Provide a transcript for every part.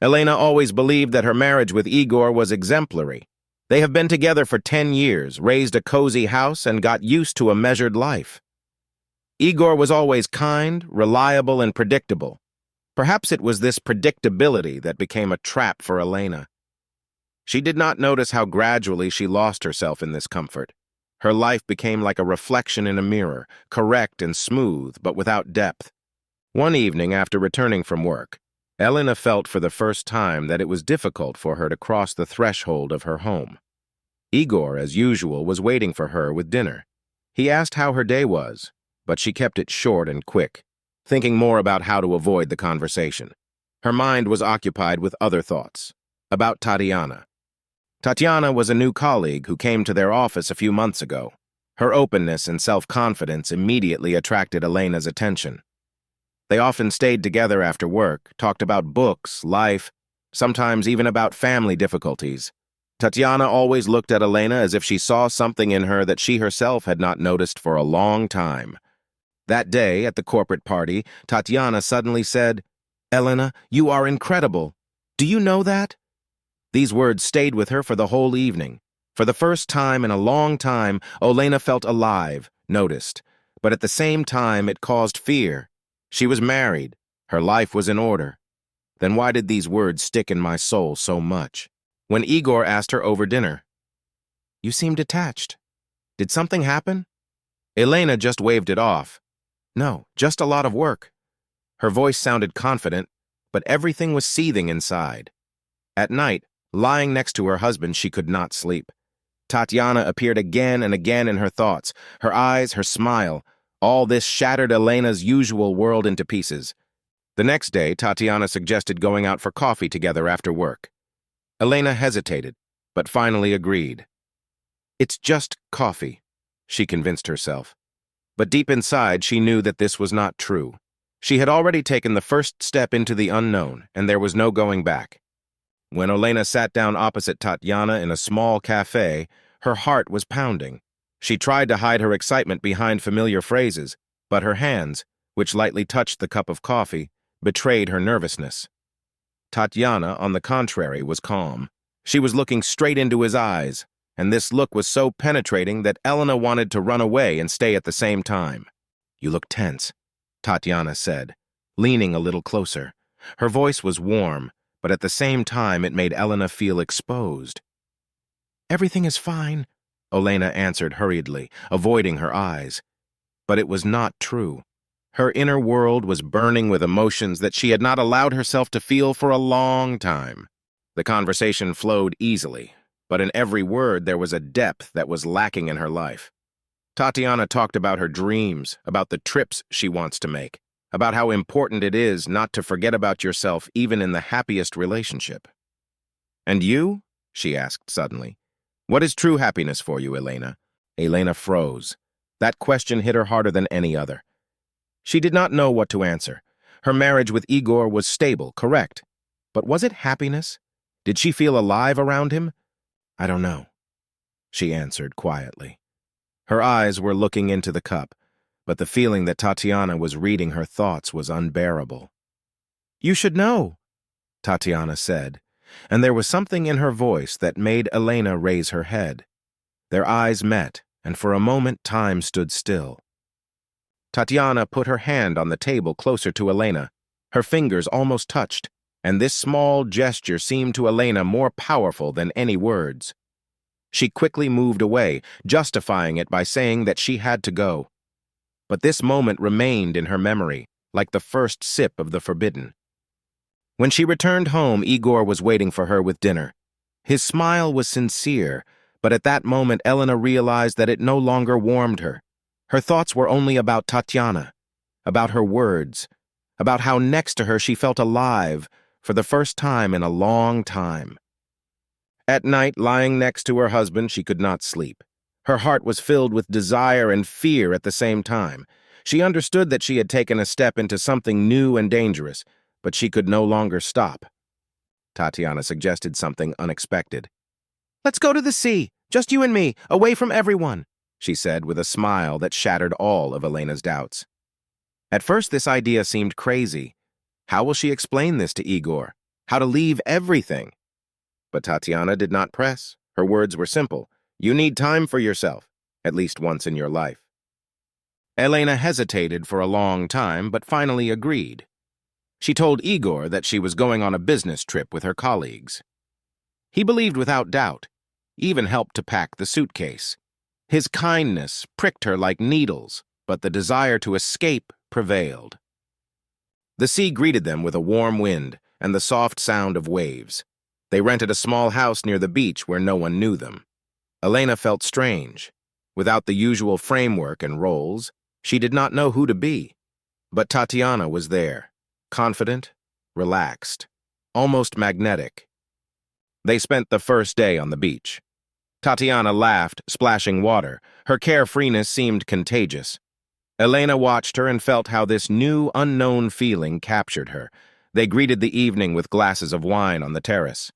Elena always believed that her marriage with Igor was exemplary. They have been together for 10 years, raised a cozy house, and got used to a measured life. Igor was always kind, reliable, and predictable. Perhaps it was this predictability that became a trap for Elena. She did not notice how gradually she lost herself in this comfort. Her life became like a reflection in a mirror, correct and smooth, but without depth. One evening after returning from work, Elena felt for the first time that it was difficult for her to cross the threshold of her home. Igor, as usual, was waiting for her with dinner. He asked how her day was, but she kept it short and quick, thinking more about how to avoid the conversation. Her mind was occupied with other thoughts, about Tatiana. Tatiana was a new colleague who came to their office a few months ago. Her openness and self-confidence immediately attracted Elena's attention. They often stayed together after work, talked about books, life, sometimes even about family difficulties. Tatiana always looked at Elena as if she saw something in her that she herself had not noticed for a long time. That day, at the corporate party, Tatiana suddenly said, "Elena, you are incredible. Do you know that?" These words stayed with her for the whole evening. For the first time in a long time, Elena felt alive, noticed, but at the same time it caused fear. She was married. Her life was in order. Then why did these words stick in my soul so much? When Igor asked her over dinner, "You seem detached. Did something happen?" Elena just waved it off. "No, just a lot of work." Her voice sounded confident, but everything was seething inside. At night, lying next to her husband, she could not sleep. Tatiana appeared again and again in her thoughts. Her eyes, her smile, all this shattered Elena's usual world into pieces. The next day, Tatiana suggested going out for coffee together after work. Elena hesitated, but finally agreed. "It's just coffee," she convinced herself. But deep inside, she knew that this was not true. She had already taken the first step into the unknown, and there was no going back. When Elena sat down opposite Tatiana in a small cafe, her heart was pounding. She tried to hide her excitement behind familiar phrases, but her hands, which lightly touched the cup of coffee, betrayed her nervousness. Tatiana, on the contrary, was calm. She was looking straight into his eyes, and this look was so penetrating that Elena wanted to run away and stay at the same time. "You look tense," Tatiana said, leaning a little closer. Her voice was warm, but at the same time it made Elena feel exposed. "Everything is fine," Elena answered hurriedly, avoiding her eyes. But it was not true. Her inner world was burning with emotions that she had not allowed herself to feel for a long time. The conversation flowed easily, but in every word there was a depth that was lacking in her life. Tatiana talked about her dreams, about the trips she wants to make, about how important it is not to forget about yourself even in the happiest relationship. "And you?" she asked suddenly. "What is true happiness for you, Elena?" Elena froze. That question hit her harder than any other. She did not know what to answer. Her marriage with Igor was stable, correct. But was it happiness? Did she feel alive around him? "I don't know," she answered quietly. Her eyes were looking into the cup, but the feeling that Tatiana was reading her thoughts was unbearable. "You should know," Tatiana said, and there was something in her voice that made Elena raise her head. Their eyes met, and for a moment time stood still. Tatiana put her hand on the table closer to Elena. Her fingers almost touched, and this small gesture seemed to Elena more powerful than any words. She quickly moved away, justifying it by saying that she had to go. But this moment remained in her memory, like the first sip of the forbidden. When she returned home, Igor was waiting for her with dinner. His smile was sincere, but at that moment Elena realized that it no longer warmed her. Her thoughts were only about Tatiana, about her words, about how next to her she felt alive for the first time in a long time. At night, lying next to her husband, she could not sleep. Her heart was filled with desire and fear at the same time. She understood that she had taken a step into something new and dangerous, but she could no longer stop. Tatiana suggested something unexpected. "Let's go to the sea, just you and me, away from everyone," she said with a smile that shattered all of Elena's doubts. At first, this idea seemed crazy. How will she explain this to Igor? how to leave everything. But Tatiana did not press. Her words were simple. You need time for yourself, at least once in your life. Elena hesitated for a long time, but finally agreed. She told Igor that she was going on a business trip with her colleagues. He believed without doubt, even helped to pack the suitcase. His kindness pricked her like needles, but the desire to escape prevailed. The sea greeted them with a warm wind and the soft sound of waves. They rented a small house near the beach where no one knew them. Elena felt strange. Without the usual framework and roles, she did not know who to be. But Tatiana was there, confident, relaxed, almost magnetic. They spent the first day on the beach. Tatiana laughed, splashing water. Her carefreeness seemed contagious. Elena watched her and felt how this new, unknown feeling captured her. They greeted the evening with glasses of wine on the terrace.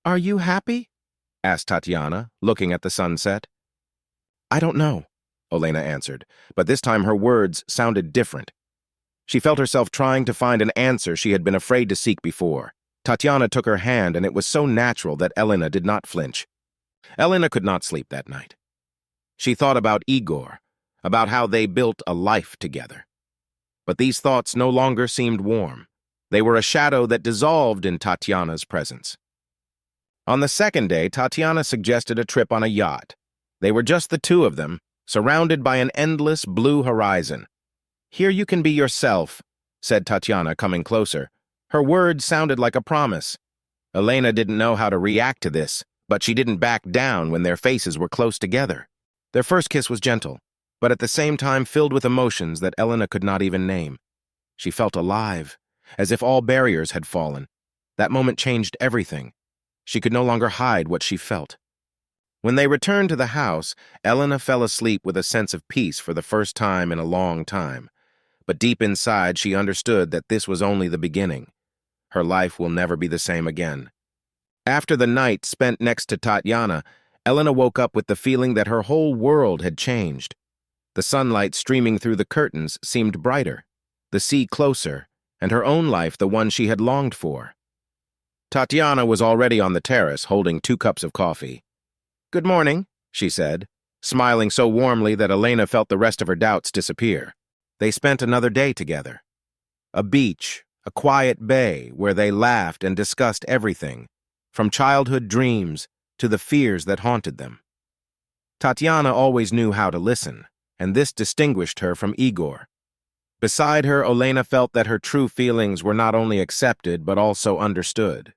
"Are you happy?" asked Tatiana, looking at the sunset. "I don't know," Elena answered, but this time her words sounded different. She felt herself trying to find an answer she had been afraid to seek before. Tatiana took her hand, and it was so natural that Elena did not flinch. Elena could not sleep that night. She thought about Igor, about how they built a life together. But these thoughts no longer seemed warm. They were a shadow that dissolved in Tatiana's presence. On the second day, Tatiana suggested a trip on a yacht. They were just the two of them, surrounded by an endless blue horizon. "Here you can be yourself," said Tatiana, coming closer. Her words sounded like a promise. Elena didn't know how to react to this, but she didn't back down when their faces were close together. Their first kiss was gentle, but at the same time filled with emotions that Elena could not even name. She felt alive, as if all barriers had fallen. That moment changed everything. She could no longer hide what she felt. When they returned to the house, Elena fell asleep with a sense of peace for the first time in a long time. But deep inside, she understood that this was only the beginning. Her life will never be the same again. After the night spent next to Tatiana, Elena woke up with the feeling that her whole world had changed. The sunlight streaming through the curtains seemed brighter, the sea closer, and her own life the one she had longed for. Tatiana was already on the terrace, holding 2 cups of coffee. "Good morning," she said, smiling so warmly that Elena felt the rest of her doubts disappear. They spent another day together. A beach, a quiet bay where they laughed and discussed everything, from childhood dreams to the fears that haunted them. Tatiana always knew how to listen, and this distinguished her from Igor. Beside her, Elena felt that her true feelings were not only accepted but also understood.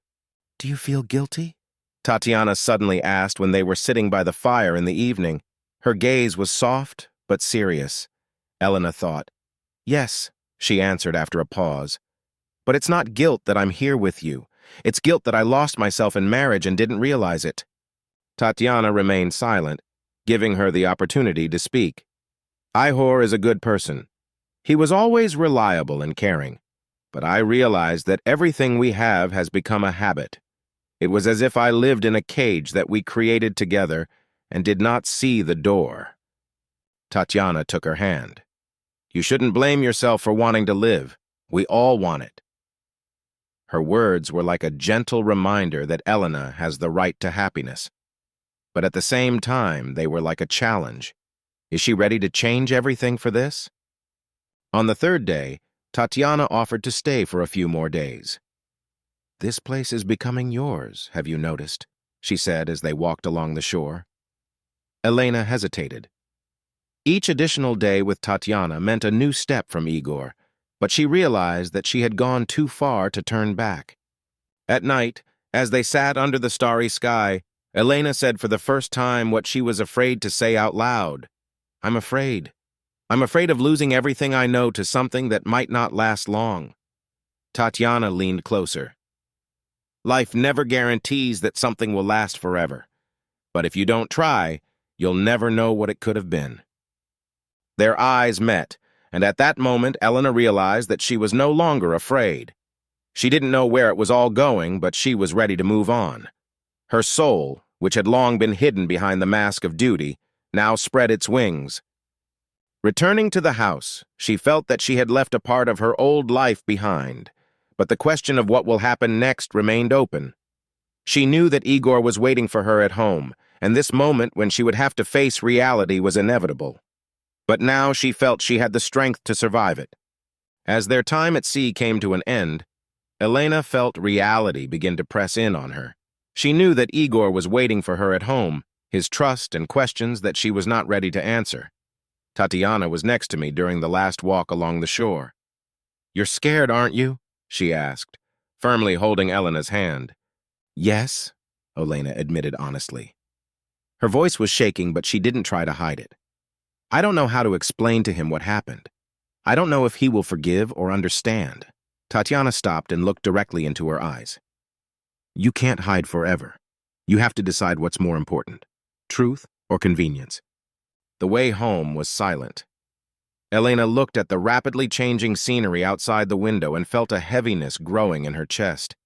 "Do you feel guilty?" Tatiana suddenly asked when they were sitting by the fire in the evening. Her gaze was soft but serious. Elena thought. "Yes," she answered after a pause. "But it's not guilt that I'm here with you. It's guilt that I lost myself in marriage and didn't realize it." Tatiana remained silent, giving her the opportunity to speak. "Ihor is a good person. He was always reliable and caring. But I realized that everything we have has become a habit. It was as if I lived in a cage that we created together and did not see the door." Tatiana took her hand. "You shouldn't blame yourself for wanting to live. We all want it." Her words were like a gentle reminder that Elena has the right to happiness. But at the same time, they were like a challenge. Is she ready to change everything for this? On the third day, Tatiana offered to stay for a few more days. "This place is becoming yours, have you noticed?" she said as they walked along the shore. Elena hesitated. Each additional day with Tatiana meant a new step from Igor, but she realized that she had gone too far to turn back. At night, as they sat under the starry sky, Elena said for the first time what she was afraid to say out loud. "I'm afraid. I'm afraid of losing everything I know to something that might not last long." Tatiana leaned closer. "Life never guarantees that something will last forever. But if you don't try, you'll never know what it could have been." Their eyes met, and at that moment Elena realized that she was no longer afraid. She didn't know where it was all going, but she was ready to move on. Her soul, which had long been hidden behind the mask of duty, now spread its wings. Returning to the house, she felt that she had left a part of her old life behind. but the question of what will happen next remained open. She knew that Igor was waiting for her at home, and this moment when she would have to face reality was inevitable. But now she felt she had the strength to survive it. As their time at sea came to an end, Elena felt reality begin to press in on her. She knew that Igor was waiting for her at home, his trust and questions that she was not ready to answer. Tatiana was next to me during the last walk along the shore. "You're scared, aren't you?" she asked, firmly holding Elena's hand. "Yes," Elena admitted honestly. Her voice was shaking, but she didn't try to hide it. "I don't know how to explain to him what happened. I don't know if he will forgive or understand." Tatiana stopped and looked directly into her eyes. "You can't hide forever. You have to decide what's more important, truth or convenience." The way home was silent. Elena looked at the rapidly changing scenery outside the window and felt a heaviness growing in her chest.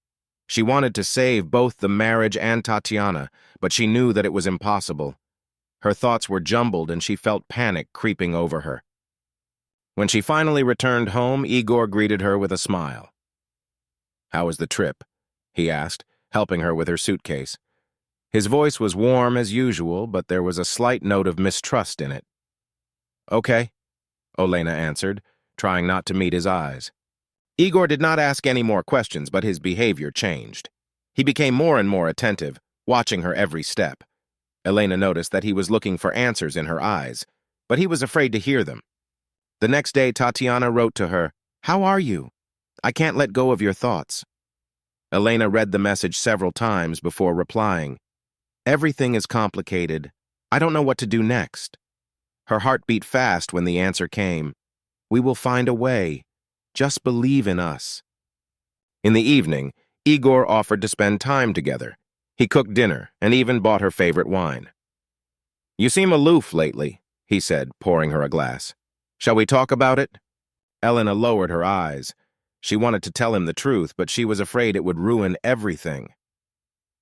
She wanted to save both the marriage and Tatiana, but she knew that it was impossible. Her thoughts were jumbled and she felt panic creeping over her. When she finally returned home, Igor greeted her with a smile. "How was the trip?" he asked, helping her with her suitcase. His voice was warm as usual, but there was a slight note of mistrust in it. "Okay," Elena answered, trying not to meet his eyes. Igor did not ask any more questions, but his behavior changed. He became more and more attentive, watching her every step. Elena noticed that he was looking for answers in her eyes, but he was afraid to hear them. The next day, Tatiana wrote to her, "How are you? I can't let go of your thoughts." Elena read the message several times before replying, "Everything is complicated. I don't know what to do next." Her heart beat fast when the answer came. "We will find a way. Just believe in us." In the evening, Igor offered to spend time together. He cooked dinner and even bought her favorite wine. "You seem aloof lately," he said, pouring her a glass. "Shall we talk about it?" Elena lowered her eyes. She wanted to tell him the truth, but she was afraid it would ruin everything.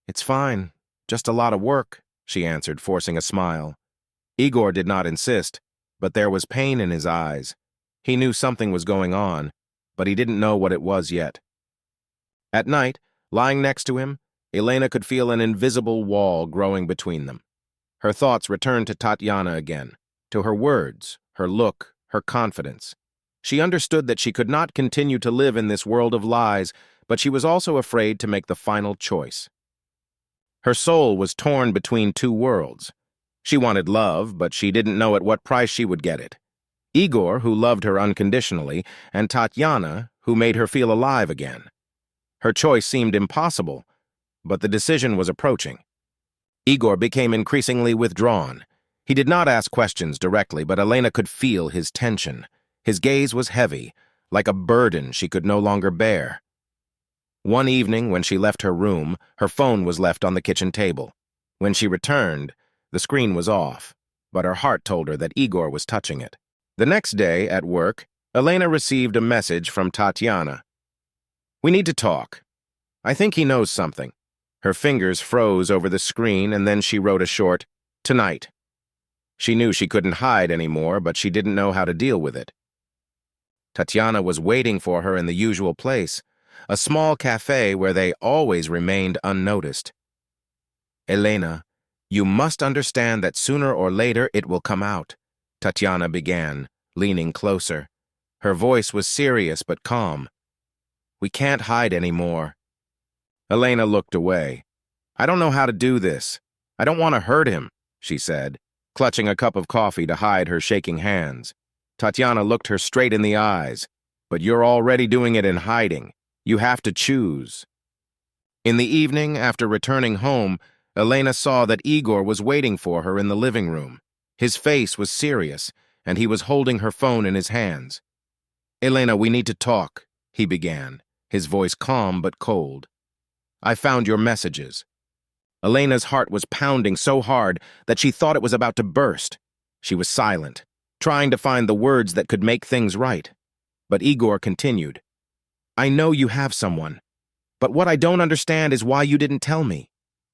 "It's fine. Just a lot of work," she answered, forcing a smile. Igor did not insist, but there was pain in his eyes. He knew something was going on, but he didn't know what it was yet. At night, lying next to him, Elena could feel an invisible wall growing between them. Her thoughts returned to Tatiana again, to her words, her look, her confidence. She understood that she could not continue to live in this world of lies, but she was also afraid to make the final choice. Her soul was torn between two worlds. She wanted love, but she didn't know at what price she would get it. Igor, who loved her unconditionally, and Tatiana, who made her feel alive again. Her choice seemed impossible, but the decision was approaching. Igor became increasingly withdrawn. He did not ask questions directly, but Elena could feel his tension. His gaze was heavy, like a burden she could no longer bear. One evening, when she left her room, her phone was left on the kitchen table. When she returned, the screen was off, but her heart told her that Igor was touching it. The next day, at work, Elena received a message from Tatiana. "We need to talk. I think he knows something." Her fingers froze over the screen, and then she wrote a short, "Tonight." She knew she couldn't hide anymore, but she didn't know how to deal with it. Tatiana was waiting for her in the usual place, a small cafe where they always remained unnoticed. "Elena, you must understand that sooner or later it will come out," Tatiana began, leaning closer. Her voice was serious but calm. "We can't hide anymore." Elena looked away. "I don't know how to do this. I don't want to hurt him," she said, clutching a cup of coffee to hide her shaking hands. Tatiana looked her straight in the eyes. "But you're already doing it in hiding. You have to choose." In the evening, after returning home, Elena saw that Igor was waiting for her in the living room. His face was serious, and he was holding her phone in his hands. "Elena, we need to talk," he began, his voice calm but cold. "I found your messages." Elena's heart was pounding so hard that she thought it was about to burst. She was silent, trying to find the words that could make things right. But Igor continued, "I know you have someone, but what I don't understand is why you didn't tell me.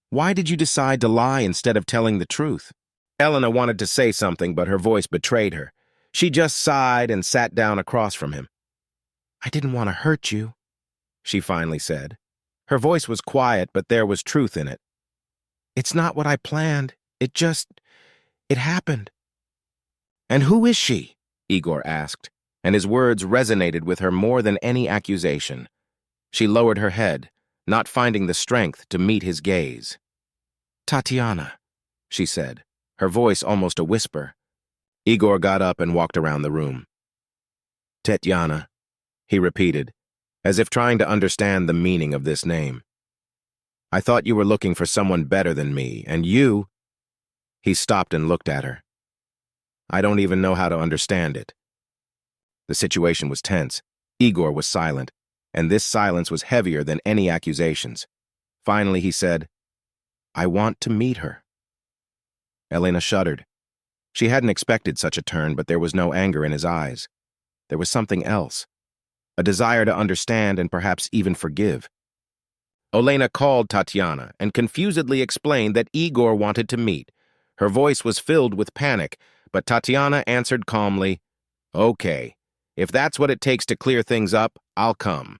Why did you decide to lie instead of telling the truth?" Elena wanted to say something, but her voice betrayed her. She just sighed and sat down across from him. "I didn't want to hurt you." she finally said. Her voice was quiet, but there was truth in it. It's not what I planned. It happened. And who is she? Igor asked, and his words resonated with her more than any accusation. She lowered her head, not finding the strength to meet his gaze. Tatiana, she said, her voice almost a whisper. Igor got up and walked around the room. Tatiana, he repeated, as if trying to understand the meaning of this name. I thought you were looking for someone better than me, and you... He stopped and looked at her. I don't even know how to understand it. The situation was tense. Igor was silent, and this silence was heavier than any accusations. Finally, he said, I want to meet her. Elena shuddered. She hadn't expected such a turn, but there was no anger in his eyes. There was something else, a desire to understand and perhaps even forgive. Elena called Tatiana and confusedly explained that Igor wanted to meet. Her voice was filled with panic, but Tatiana answered calmly, Okay, if that's what it takes to clear things up, I'll come.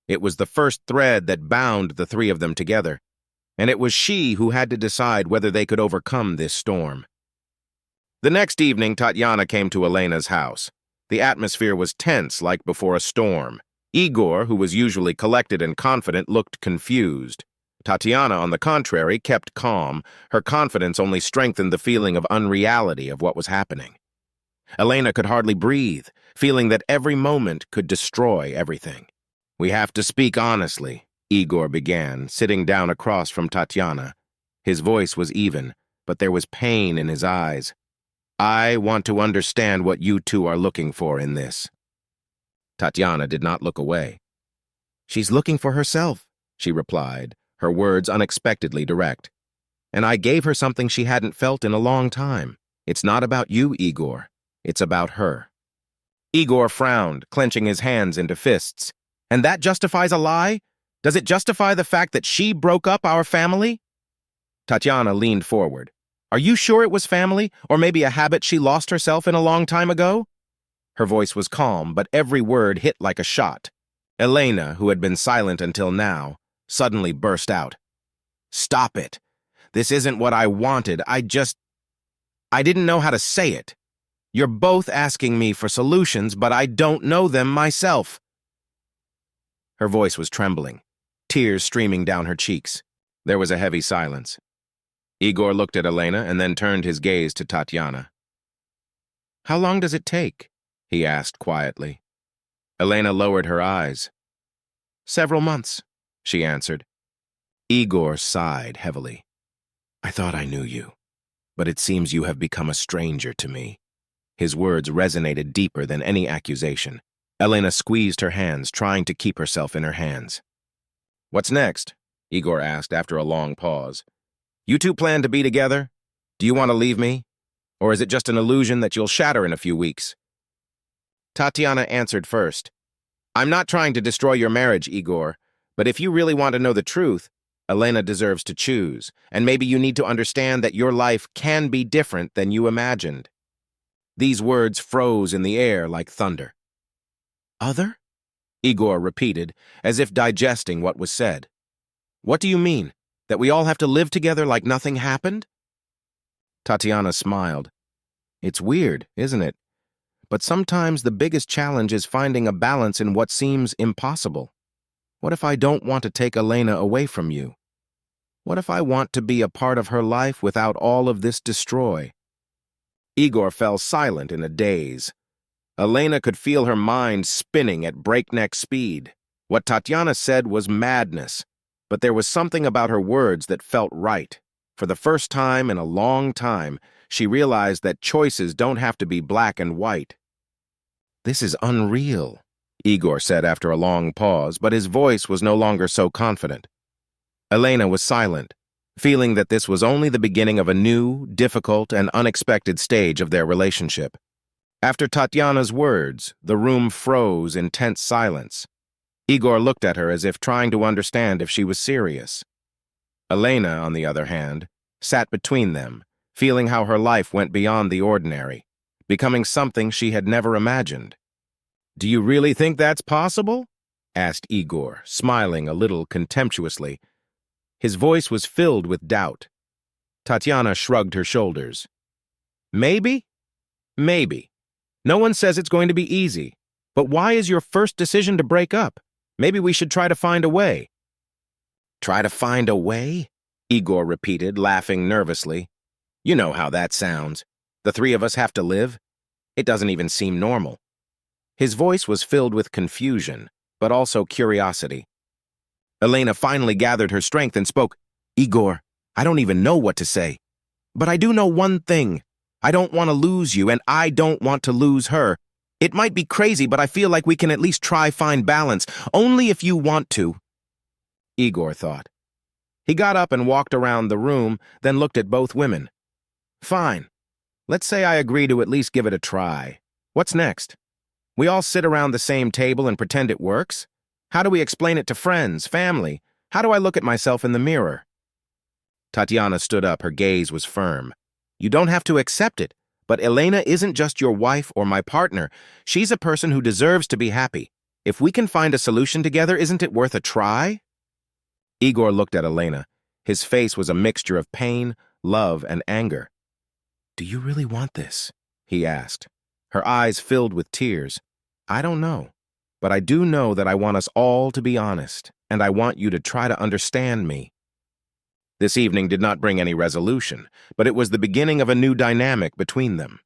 It was the first thread that bound the three of them together, and it was she who had to decide whether they could overcome this storm. The next evening, Tatiana came to Elena's house. The atmosphere was tense like before a storm. Igor, who was usually collected and confident, looked confused. Tatiana, on the contrary, kept calm. Her confidence only strengthened the feeling of unreality of what was happening. Elena could hardly breathe, feeling that every moment could destroy everything. We have to speak honestly, Igor began, sitting down across from Tatiana. His voice was even, but there was pain in his eyes. I want to understand what you two are looking for in this. Tatiana did not look away. She's looking for herself, she replied, her words unexpectedly direct. And I gave her something she hadn't felt in a long time. It's not about you, Igor. It's about her. Igor frowned, clenching his hands into fists. And that justifies a lie? Does it justify the fact that she broke up our family? Tatiana leaned forward. Are you sure it was family, or maybe a habit she lost herself in a long time ago? Her voice was calm, but every word hit like a shot. Elena, who had been silent until now, suddenly burst out. Stop it. This isn't what I wanted. I didn't know how to say it. You're both asking me for solutions, but I don't know them myself. Her voice was trembling, tears streaming down her cheeks. There was a heavy silence. Igor looked at Elena and then turned his gaze to Tatiana. How long does it take? He asked quietly. Elena lowered her eyes. Several months, she answered. Igor sighed heavily. I thought I knew you, but it seems you have become a stranger to me. His words resonated deeper than any accusation. Elena squeezed her hands, trying to keep herself in her hands. What's next? Igor asked after a long pause. You two plan to be together? Do you want to leave me? Or is it just an illusion that you'll shatter in a few weeks? Tatiana answered first. I'm not trying to destroy your marriage, Igor, but if you really want to know the truth, Elena deserves to choose, and maybe you need to understand that your life can be different than you imagined. These words froze in the air like thunder. Other? Igor repeated, as if digesting what was said. What do you mean? That we all have to live together like nothing happened? Tatiana smiled. It's weird, isn't it? But sometimes the biggest challenge is finding a balance in what seems impossible. What if I don't want to take Elena away from you? What if I want to be a part of her life without all of this destroy? Igor fell silent in a daze. Elena could feel her mind spinning at breakneck speed. What Tatiana said was madness, but there was something about her words that felt right. For the first time in a long time, she realized that choices don't have to be black and white. This is unreal, Igor said after a long pause, but his voice was no longer so confident. Elena was silent, feeling that this was only the beginning of a new, difficult, and unexpected stage of their relationship. After Tatiana's words, the room froze in tense silence. Igor looked at her as if trying to understand if she was serious. Elena, on the other hand, sat between them, feeling how her life went beyond the ordinary, becoming something she had never imagined. Do you really think that's possible? asked Igor, smiling a little contemptuously. His voice was filled with doubt. Tatiana shrugged her shoulders. Maybe? Maybe. No one says it's going to be easy. But why is your first decision to break up? Maybe we should try to find a way. Try to find a way? Igor repeated, laughing nervously. You know how that sounds. The three of us have to live. It doesn't even seem normal. His voice was filled with confusion, but also curiosity. Elena finally gathered her strength and spoke. Igor, I don't even know what to say. But I do know one thing. I don't want to lose you, and I don't want to lose her. It might be crazy, but I feel like we can at least try find balance, only if you want to. Igor thought. He got up and walked around the room, then looked at both women. Fine. Let's say I agree to at least give it a try. What's next? We all sit around the same table and pretend it works? How do we explain it to friends, family? How do I look at myself in the mirror? Tatiana stood up. Her gaze was firm. You don't have to accept it, but Elena isn't just your wife or my partner. She's a person who deserves to be happy. If we can find a solution together, isn't it worth a try? Igor looked at Elena. His face was a mixture of pain, love, and anger. Do you really want this? He asked. Her eyes filled with tears. I don't know, but I do know that I want us all to be honest, and I want you to try to understand me. This evening did not bring any resolution, but it was the beginning of a new dynamic between them.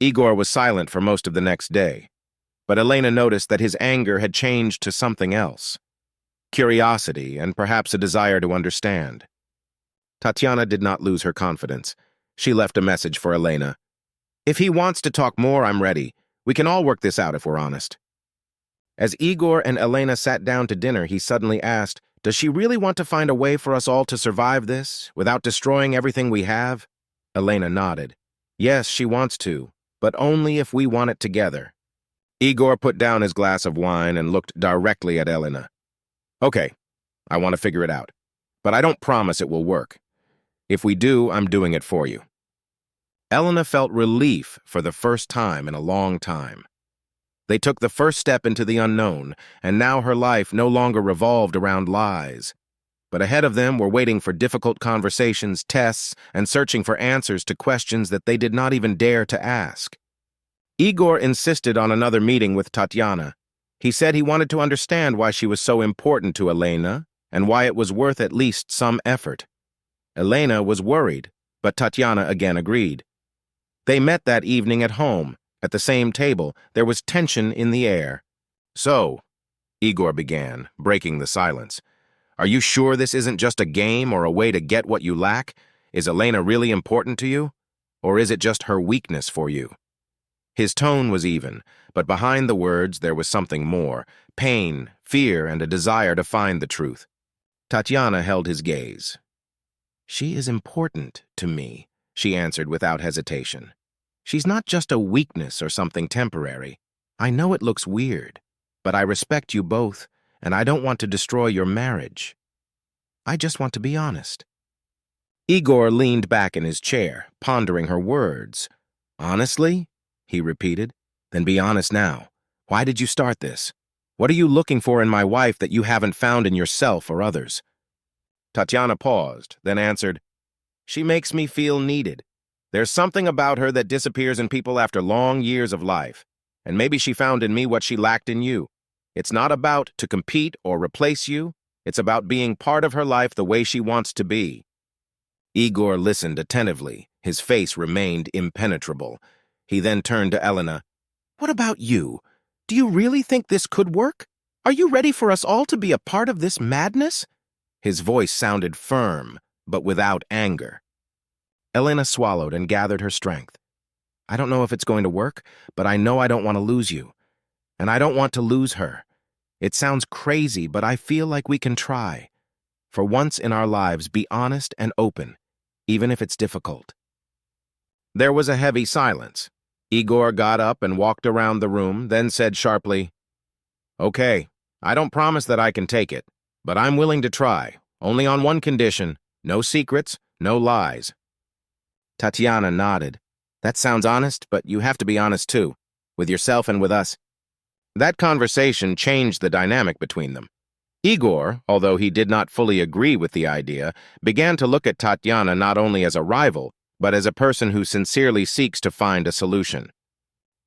Igor was silent for most of the next day, but Elena noticed that his anger had changed to something else. Curiosity and perhaps a desire to understand. Tatiana did not lose her confidence. She left a message for Elena. If he wants to talk more, I'm ready. We can all work this out if we're honest. As Igor and Elena sat down to dinner, he suddenly asked, Does she really want to find a way for us all to survive this, without destroying everything we have? Elena nodded. Yes, she wants to, but only if we want it together. Igor put down his glass of wine and looked directly at Elena. Okay, I want to figure it out, but I don't promise it will work. If we do, I'm doing it for you. Elena felt relief for the first time in a long time. They took the first step into the unknown, and now her life no longer revolved around lies. But ahead of them were waiting for difficult conversations, tests, and searching for answers to questions that they did not even dare to ask. Igor insisted on another meeting with Tatiana. He said he wanted to understand why she was so important to Elena, and why it was worth at least some effort. Elena was worried, but Tatiana again agreed. They met that evening at home. At the same table, there was tension in the air. So, Igor began, breaking the silence, are you sure this isn't just a game or a way to get what you lack? Is Elena really important to you? Or is it just her weakness for you? His tone was even, but behind the words there was something more, pain, fear, and a desire to find the truth. Tatiana held his gaze. She is important to me, she answered without hesitation. She's not just a weakness or something temporary. I know it looks weird, but I respect you both, and I don't want to destroy your marriage. I just want to be honest. Igor leaned back in his chair, pondering her words. Honestly? He repeated. Then be honest now. Why did you start this? What are you looking for in my wife that you haven't found in yourself or others? Tatiana paused, then answered, She makes me feel needed. There's something about her that disappears in people after long years of life, and maybe she found in me what she lacked in you. It's not about to compete or replace you. It's about being part of her life the way she wants to be. Igor listened attentively. His face remained impenetrable. He then turned to Elena. What about you? Do you really think this could work? Are you ready for us all to be a part of this madness? His voice sounded firm, but without anger. Elena swallowed and gathered her strength. I don't know if it's going to work, but I know I don't want to lose you. And I don't want to lose her. It sounds crazy, but I feel like we can try. For once in our lives, be honest and open, even if it's difficult. There was a heavy silence. Igor got up and walked around the room, then said sharply, Okay, I don't promise that I can take it, but I'm willing to try, only on one condition, no secrets, no lies. Tatiana nodded. That sounds honest, but you have to be honest too, with yourself and with us. That conversation changed the dynamic between them. Igor, although he did not fully agree with the idea, began to look at Tatiana not only as a rival, but as a person who sincerely seeks to find a solution.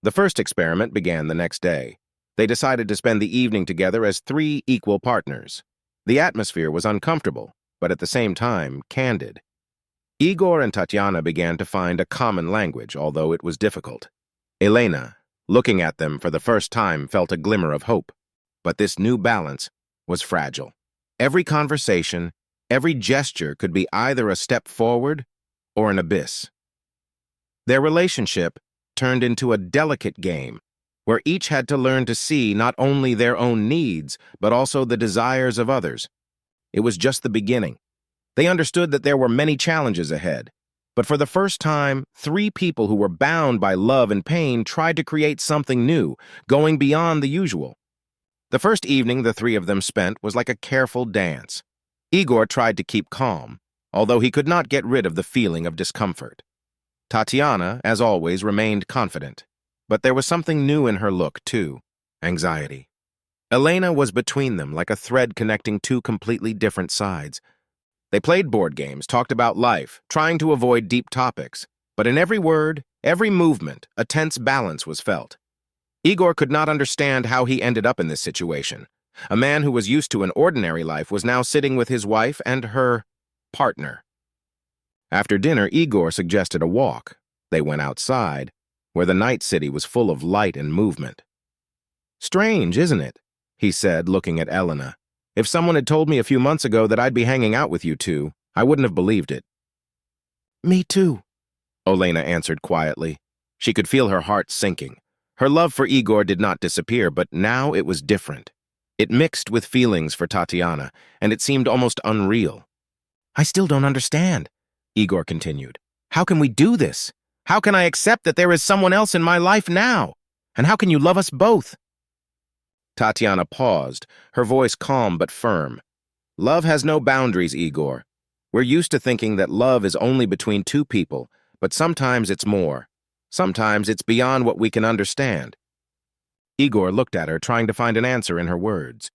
The first experiment began the next day. They decided to spend the evening together as three equal partners. The atmosphere was uncomfortable, but at the same time, candid. Igor and Tatiana began to find a common language, although it was difficult. Elena, looking at them for the first time, felt a glimmer of hope. But this new balance was fragile. Every conversation, every gesture could be either a step forward or an abyss. Their relationship turned into a delicate game where each had to learn to see not only their own needs, but also the desires of others. It was just the beginning. They understood that there were many challenges ahead, but for the first time, three people who were bound by love and pain tried to create something new, going beyond the usual. The first evening the three of them spent was like a careful dance. Igor tried to keep calm, although he could not get rid of the feeling of discomfort. Tatiana, as always, remained confident, but there was something new in her look, too: anxiety. Elena was between them, like a thread connecting two completely different sides. They played board games, talked about life, trying to avoid deep topics, but in every word, every movement, a tense balance was felt. Igor could not understand how he ended up in this situation. A man who was used to an ordinary life was now sitting with his wife and her partner. After dinner, Igor suggested a walk. They went outside, where the night city was full of light and movement. "Strange, isn't it?" he said, looking at Elena. "If someone had told me a few months ago that I'd be hanging out with you two, I wouldn't have believed it." "Me too," Elena answered quietly. She could feel her heart sinking. Her love for Igor did not disappear, but now it was different. It mixed with feelings for Tatiana, and it seemed almost unreal. "I still don't understand," Igor continued. "How can we do this? How can I accept that there is someone else in my life now? And how can you love us both?" Tatiana paused, her voice calm but firm. "Love has no boundaries, Igor. We're used to thinking that love is only between two people, but sometimes it's more. Sometimes it's beyond what we can understand." Igor looked at her, trying to find an answer in her words.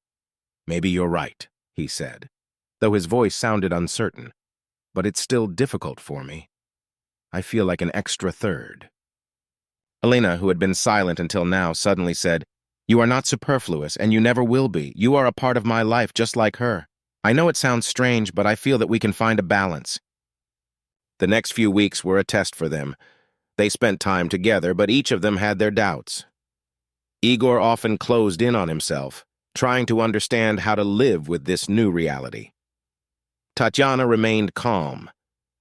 "Maybe you're right," he said, though his voice sounded uncertain. "But it's still difficult for me. I feel like an extra third." Elena, who had been silent until now, suddenly said, "You are not superfluous, and you never will be. You are a part of my life, just like her. I know it sounds strange, but I feel that we can find a balance." The next few weeks were a test for them. They spent time together, but each of them had their doubts. Igor often closed in on himself, trying to understand how to live with this new reality. Tatiana remained calm,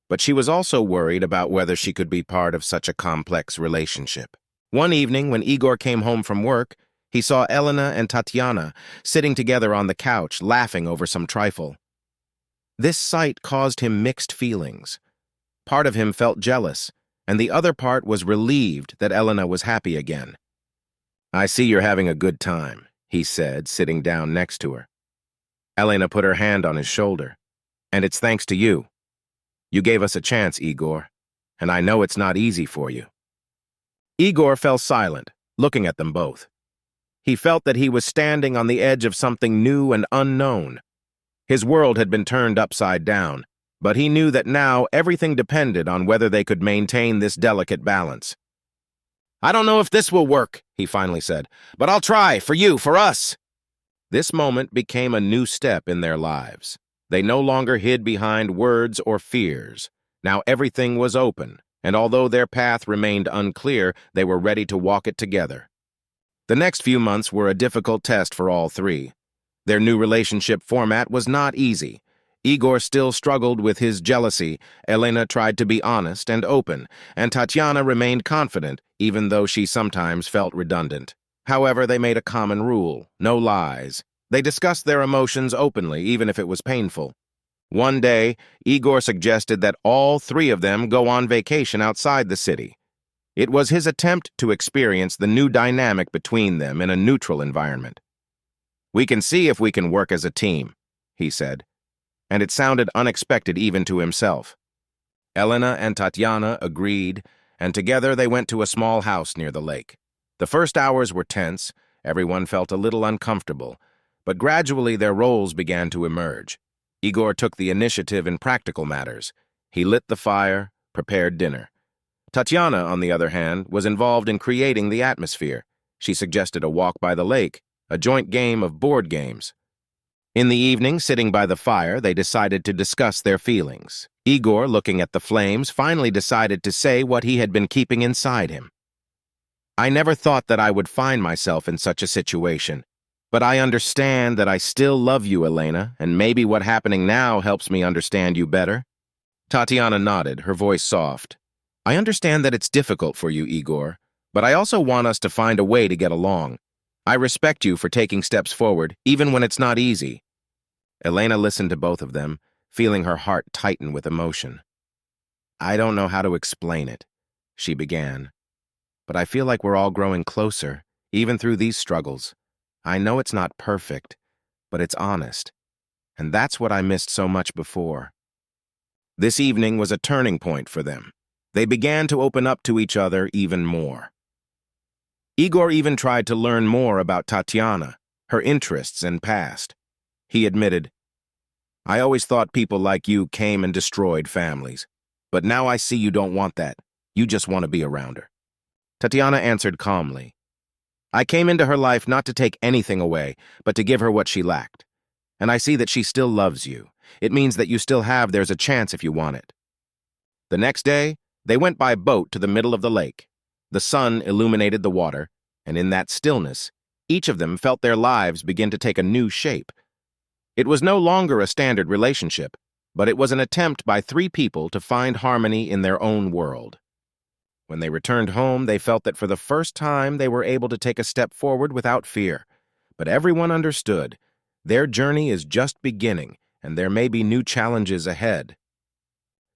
but she was also worried about whether she could be part of such a complex relationship. One evening, when Igor came home from work, he saw Elena and Tatiana sitting together on the couch, laughing over some trifle. This sight caused him mixed feelings. Part of him felt jealous, and the other part was relieved that Elena was happy again. "I see you're having a good time," he said, sitting down next to her. Elena put her hand on his shoulder. "And it's thanks to you. You gave us a chance, Igor, and I know it's not easy for you." Igor fell silent, looking at them both. He felt that he was standing on the edge of something new and unknown. His world had been turned upside down, but he knew that now everything depended on whether they could maintain this delicate balance. "I don't know if this will work," he finally said, "but I'll try, for you, for us." This moment became a new step in their lives. They no longer hid behind words or fears. Now everything was open, and although their path remained unclear, they were ready to walk it together. The next few months were a difficult test for all three. Their new relationship format was not easy. Igor still struggled with his jealousy, Elena tried to be honest and open, and Tatiana remained confident, even though she sometimes felt redundant. However, they made a common rule: no lies. They discussed their emotions openly, even if it was painful. One day, Igor suggested that all three of them go on vacation outside the city. It was his attempt to experience the new dynamic between them in a neutral environment. "We can see if we can work as a team," he said, and it sounded unexpected even to himself. Elena and Tatiana agreed, and together they went to a small house near the lake. The first hours were tense. Everyone felt a little uncomfortable, but gradually their roles began to emerge. Igor took the initiative in practical matters. He lit the fire, prepared dinner. Tatiana, on the other hand, was involved in creating the atmosphere. She suggested a walk by the lake, a joint game of board games. In the evening, sitting by the fire, they decided to discuss their feelings. Igor, looking at the flames, finally decided to say what he had been keeping inside him. "I never thought that I would find myself in such a situation, but I understand that I still love you, Elena, and maybe what happening now helps me understand you better." Tatiana nodded, her voice soft. "I understand that it's difficult for you, Igor, but I also want us to find a way to get along. I respect you for taking steps forward, even when it's not easy." Elena listened to both of them, feeling her heart tighten with emotion. "I don't know how to explain it," she began, "but I feel like we're all growing closer, even through these struggles. I know it's not perfect, but it's honest, and that's what I missed so much before." This evening was a turning point for them. They began to open up to each other even more. Igor even tried to learn more about Tatiana, her interests and past. He admitted, "I always thought people like you came and destroyed families, but now I see you don't want that. You just want to be around her." Tatiana answered calmly, "I came into her life not to take anything away, but to give her what she lacked. And I see that she still loves you. It means that you still have there's a chance if you want it." The next day, they went by boat to the middle of the lake. The sun illuminated the water, and in that stillness, each of them felt their lives begin to take a new shape. It was no longer a standard relationship, but it was an attempt by three people to find harmony in their own world. When they returned home, they felt that for the first time they were able to take a step forward without fear. But everyone understood. Their journey is just beginning, and there may be new challenges ahead.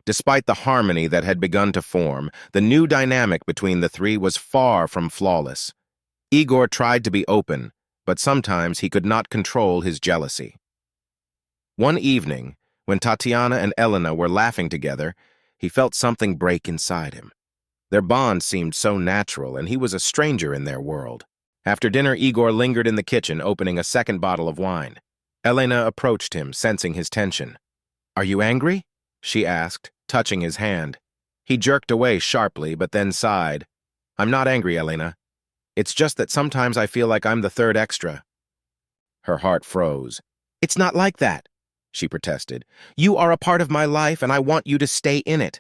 Despite the harmony that had begun to form, the new dynamic between the three was far from flawless. Igor tried to be open, but sometimes he could not control his jealousy. One evening, when Tatiana and Elena were laughing together, he felt something break inside him. Their bond seemed so natural, and he was a stranger in their world. After dinner, Igor lingered in the kitchen, opening a second bottle of wine. Elena approached him, sensing his tension. "Are you angry?" she asked, touching his hand. He jerked away sharply, but then sighed. "I'm not angry, Elena. It's just that sometimes I feel like I'm the third extra." Her heart froze. "It's not like that," she protested. "You are a part of my life, and I want you to stay in it."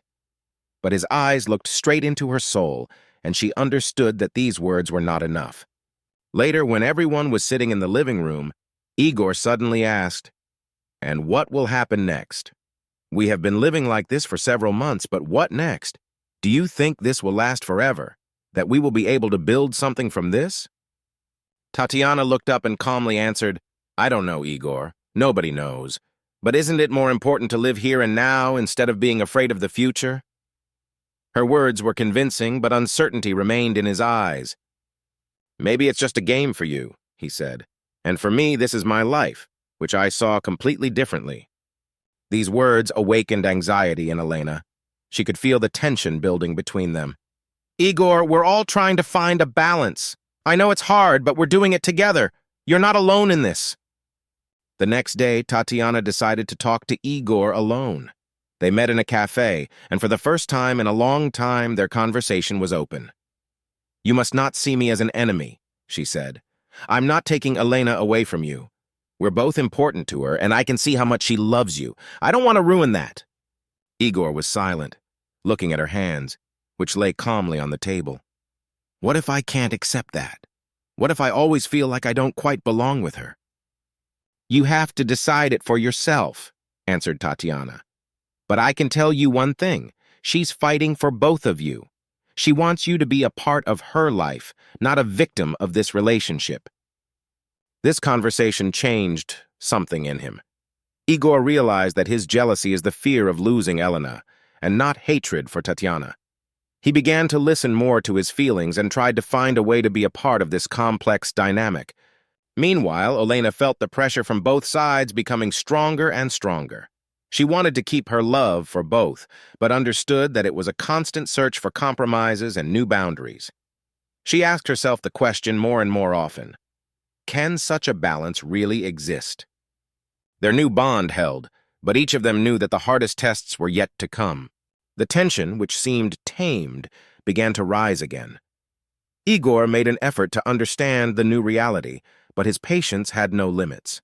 But his eyes looked straight into her soul, and she understood that these words were not enough. Later, when everyone was sitting in the living room, Igor suddenly asked, "And what will happen next? We have been living like this for several months, but what next? Do you think this will last forever? That we will be able to build something from this?" Tatiana looked up and calmly answered, "I don't know, Igor. Nobody knows. But isn't it more important to live here and now instead of being afraid of the future?" Her words were convincing, but uncertainty remained in his eyes. "Maybe it's just a game for you," he said. "And for me, this is my life, which I saw completely differently." These words awakened anxiety in Elena. She could feel the tension building between them. "Igor, we're all trying to find a balance. I know it's hard, but we're doing it together. You're not alone in this." The next day, Tatiana decided to talk to Igor alone. They met in a cafe, and for the first time in a long time, their conversation was open. "You must not see me as an enemy," she said. "I'm not taking Elena away from you. We're both important to her, and I can see how much she loves you. I don't want to ruin that." Igor was silent, looking at her hands, which lay calmly on the table. "What if I can't accept that? What if I always feel like I don't quite belong with her?" "You have to decide it for yourself," answered Tatiana. "But I can tell you one thing. She's fighting for both of you. She wants you to be a part of her life, not a victim of this relationship." This conversation changed something in him. Igor realized that his jealousy is the fear of losing Elena, and not hatred for Tatiana. He began to listen more to his feelings and tried to find a way to be a part of this complex dynamic. Meanwhile, Elena felt the pressure from both sides becoming stronger and stronger. She wanted to keep her love for both, but understood that it was a constant search for compromises and new boundaries. She asked herself the question more and more often. Can such a balance really exist? Their new bond held, but each of them knew that the hardest tests were yet to come. The tension, which seemed tamed, began to rise again. Igor made an effort to understand the new reality, but his patience had no limits.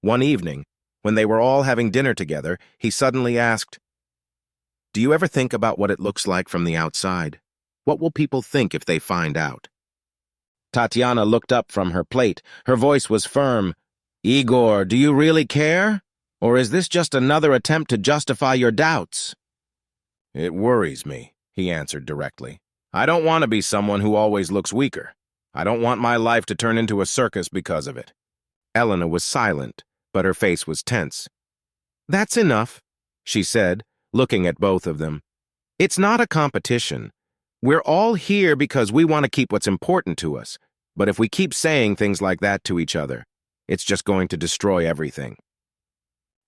One evening, when they were all having dinner together, he suddenly asked, "Do you ever think about what it looks like from the outside? What will people think if they find out?" Tatiana looked up from her plate. Her voice was firm. "Igor, do you really care? Or is this just another attempt to justify your doubts?" "It worries me," he answered directly. "I don't want to be someone who always looks weaker. I don't want my life to turn into a circus because of it." Elena was silent, but her face was tense. "That's enough," she said, looking at both of them. "It's not a competition. We're all here because we want to keep what's important to us, but if we keep saying things like that to each other, it's just going to destroy everything."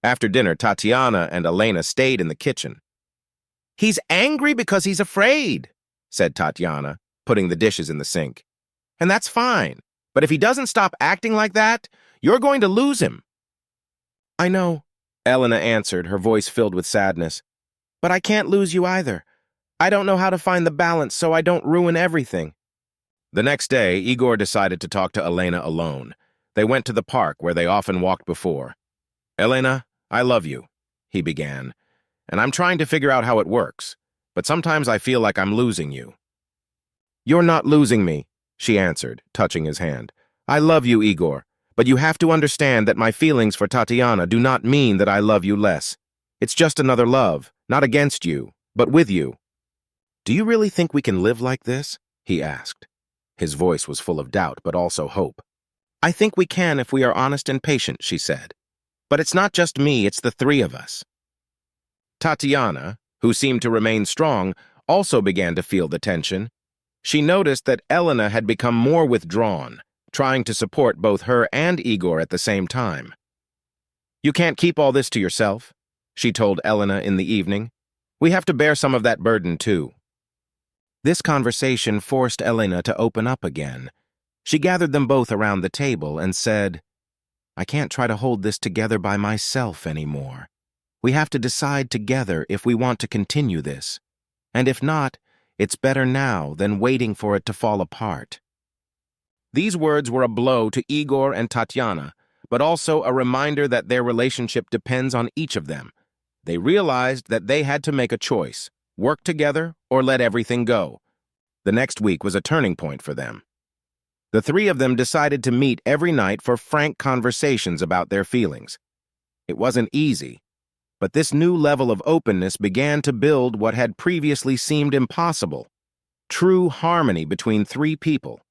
After dinner, Tatiana and Elena stayed in the kitchen. "He's angry because he's afraid," said Tatiana, putting the dishes in the sink. "And that's fine, but if he doesn't stop acting like that, you're going to lose him." "I know," Elena answered, her voice filled with sadness. "But I can't lose you either. I don't know how to find the balance so I don't ruin everything." The next day, Igor decided to talk to Elena alone. They went to the park where they often walked before. "Elena, I love you," he began, "and I'm trying to figure out how it works, but sometimes I feel like I'm losing you." "You're not losing me," she answered, touching his hand. "I love you, Igor, but you have to understand that my feelings for Tatiana do not mean that I love you less. It's just another love, not against you, but with you." "Do you really think we can live like this?" he asked. His voice was full of doubt, but also hope. "I think we can if we are honest and patient," she said. "But it's not just me, it's the three of us." Tatiana, who seemed to remain strong, also began to feel the tension. She noticed that Elena had become more withdrawn, trying to support both her and Igor at the same time. "You can't keep all this to yourself," she told Elena in the evening. "We have to bear some of that burden, too." This conversation forced Elena to open up again. She gathered them both around the table and said, "I can't try to hold this together by myself anymore. We have to decide together if we want to continue this. And if not, it's better now than waiting for it to fall apart." These words were a blow to Igor and Tatiana, but also a reminder that their relationship depends on each of them. They realized that they had to make a choice, work together or let everything go. The next week was a turning point for them. The three of them decided to meet every night for frank conversations about their feelings. It wasn't easy, but this new level of openness began to build what had previously seemed impossible: true harmony between three people.